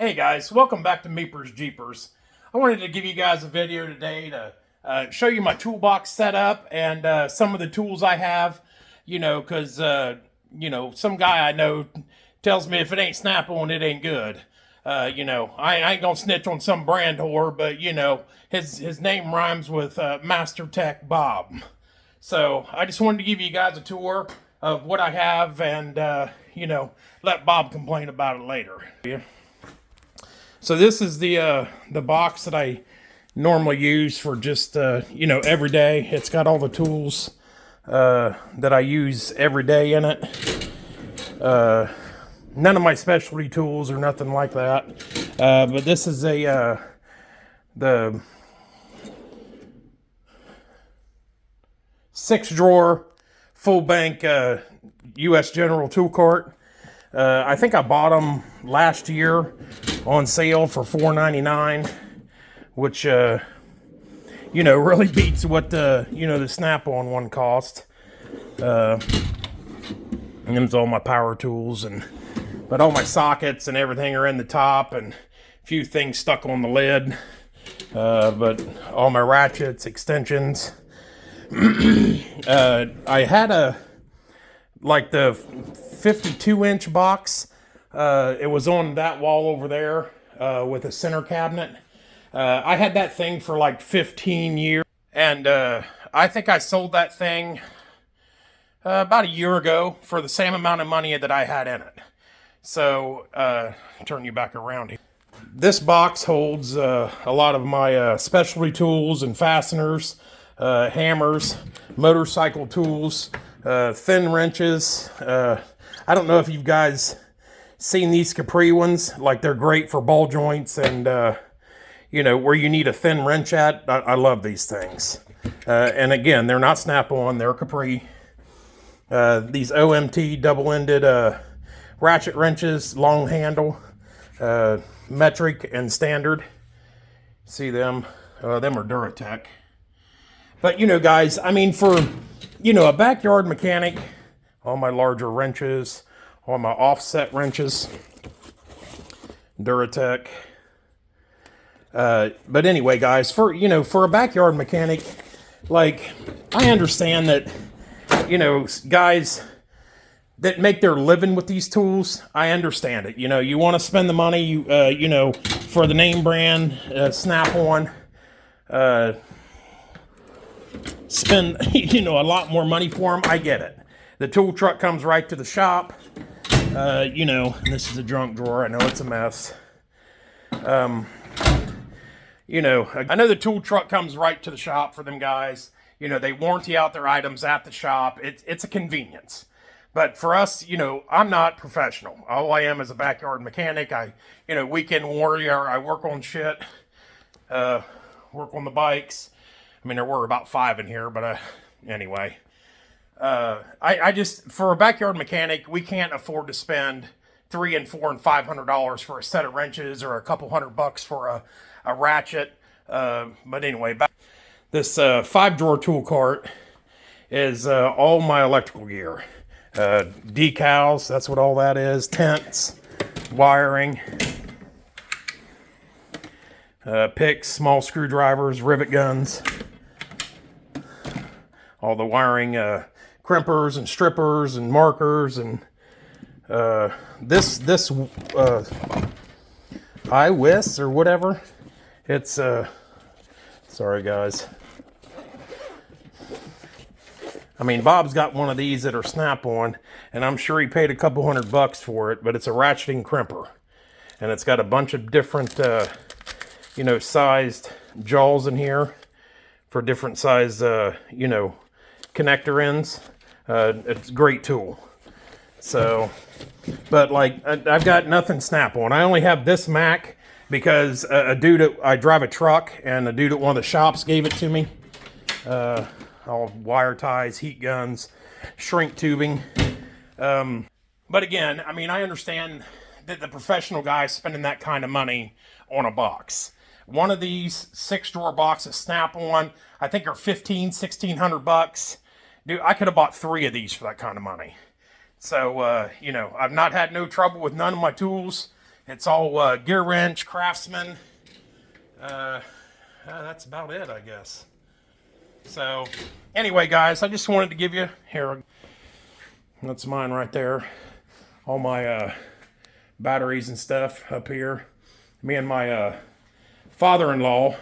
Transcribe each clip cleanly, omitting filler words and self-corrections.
Hey guys, welcome back to Meepers Jeepers. I wanted to give you guys a video today to show you my toolbox setup and some of the tools I have, because, some guy I know tells me if it ain't Snap-on, it ain't good. I ain't gonna snitch on some brand whore, but, his name rhymes with Master Tech Bob. So I just wanted to give you guys a tour of what I have and, let Bob complain about it later. Yeah. So this is the box that I normally use for just, every day. It's got all the tools that I use every day in it. None of my specialty tools or nothing like that. But this is the 6-drawer full bank U.S. General tool cart. I think I bought them last year on sale for $4.99, which really beats what the Snap-on one cost. And them's all my power tools, but all my sockets and everything are in the top, and a few things stuck on the lid. But all my ratchets, extensions. I had the 52-inch box. It was on that wall over there with a center cabinet. I had that thing for like 15 years, and I think I sold that thing about a year ago for the same amount of money that I had in it. So, turn you back around here. This box holds a lot of my specialty tools and fasteners, hammers, motorcycle tools, thin wrenches. I don't know if you guys seen these Capri ones. Like, they're great for ball joints and where you need a thin wrench at. I love these things. And again, they're not Snap-on, they're Capri. These OMT double-ended ratchet wrenches, long handle, metric and standard. See them? Them are Duratech. But guys, I mean, for a backyard mechanic, all my larger wrenches, all my offset wrenches, Duratech. But anyway, guys, for a backyard mechanic, like, I understand that, guys that make their living with these tools, I understand it. You want to spend the money, for the name brand, Snap-on, spend, a lot more money for them. I get it. The tool truck comes right to the shop. This is a junk drawer. I know it's a mess. I know the tool truck comes right to the shop for them guys. They warranty out their items at the shop. It's a convenience. But for us, I'm not professional. All I am is a backyard mechanic. I, weekend warrior. I work on shit. Work on the bikes. I mean, there were about 5 in here, but anyway. I just, for a backyard mechanic, we can't afford to spend $300 and $400 and $500 for a set of wrenches or a couple $100 for a ratchet. But anyway, this 5-drawer tool cart is all my electrical gear. Decals, that's what all that is. Tents, wiring, picks, small screwdrivers, rivet guns, all the wiring, crimpers and strippers and markers, and this iWis or whatever. It's sorry guys. I mean, Bob's got one of these that are Snap-on, and I'm sure he paid a couple $100 for it, but it's a ratcheting crimper. And it's got a bunch of different, sized jaws in here for different size, connector ends. It's a great tool. So, but like, I've got nothing Snap-on. I only have this Mac because I drive a truck, and a dude at one of the shops gave it to me. All wire ties, heat guns, shrink tubing. But again, I mean, I understand that the professional guy's spending that kind of money on a box. One of these 6-drawer boxes Snap-on, I think are $1,600. Dude, I could have bought 3 of these for that kind of money. So, I've not had no trouble with none of my tools. It's all gear wrench, Craftsman. That's about it, I guess. So, anyway, guys, I just wanted to give you, here, that's mine right there. All my batteries and stuff up here. Me and my father-in-law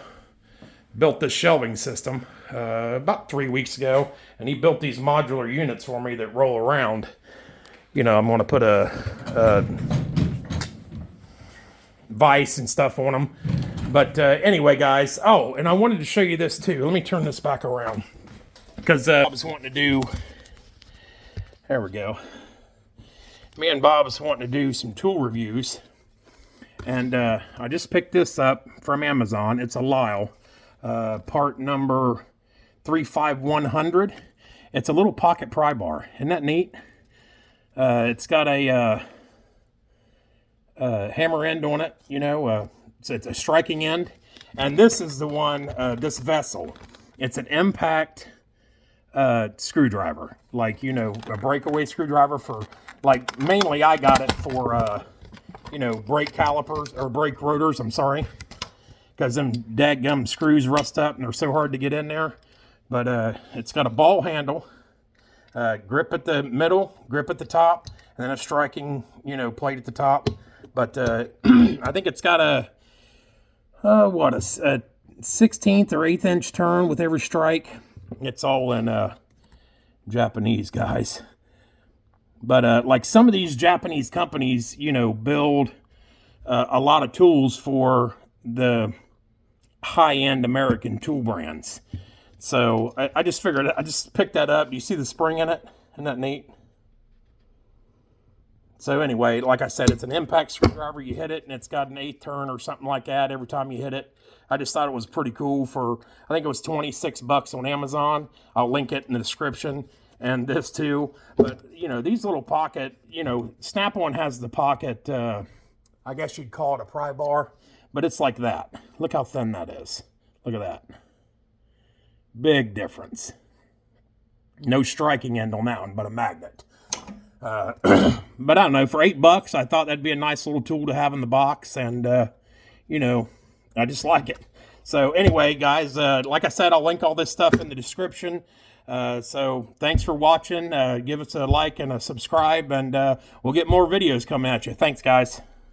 built this shelving system about 3 weeks ago, and he built these modular units for me that roll around. You know, I'm going to put a vise and stuff on them. But anyway, guys, oh, and I wanted to show you this too. Let me turn this back around, because Bob was wanting to do, there we go. Me and Bob was wanting to do some tool reviews, and I just picked this up from Amazon. It's a Lyle, part number 35100. It's a little pocket pry bar. Isn't that neat? It's got a hammer end on it, you know, so it's a striking end. And this is the one, this vessel. It's an impact screwdriver. Like, you know, a breakaway screwdriver for, like, mainly I got it for, you know, brake calipers, or brake rotors, I'm sorry. Because them dadgum screws rust up and they're so hard to get in there. But it's got a ball handle, grip at the middle, grip at the top, and then a striking, you know, plate at the top. But I think it's got a 16th or 8th inch turn with every strike. It's all in Japanese, guys. But like some of these Japanese companies, you know, build a lot of tools for the high-end American tool brands. So I just figured, I just picked that up. You see the spring in it? Isn't that neat? So anyway, like I said, it's an impact screwdriver. You hit it, and it's got an 8th turn or something like that every time you hit it. I just thought it was pretty cool for, I think it was 26 bucks on Amazon. I'll link it in the description, and this too. But, you know, these little pocket, you know, Snap-on has the pocket, I guess you'd call it a pry bar, but it's like that. Look how thin that is. Look at that. Big difference. No striking end on that one, but a magnet. But I don't know, for $8, I thought that'd be a nice little tool to have in the box, and, you know, I just like it. So anyway, guys, like I said, I'll link all this stuff in the description. So thanks for watching. Give us a like and a subscribe, and we'll get more videos coming at you. Thanks, guys.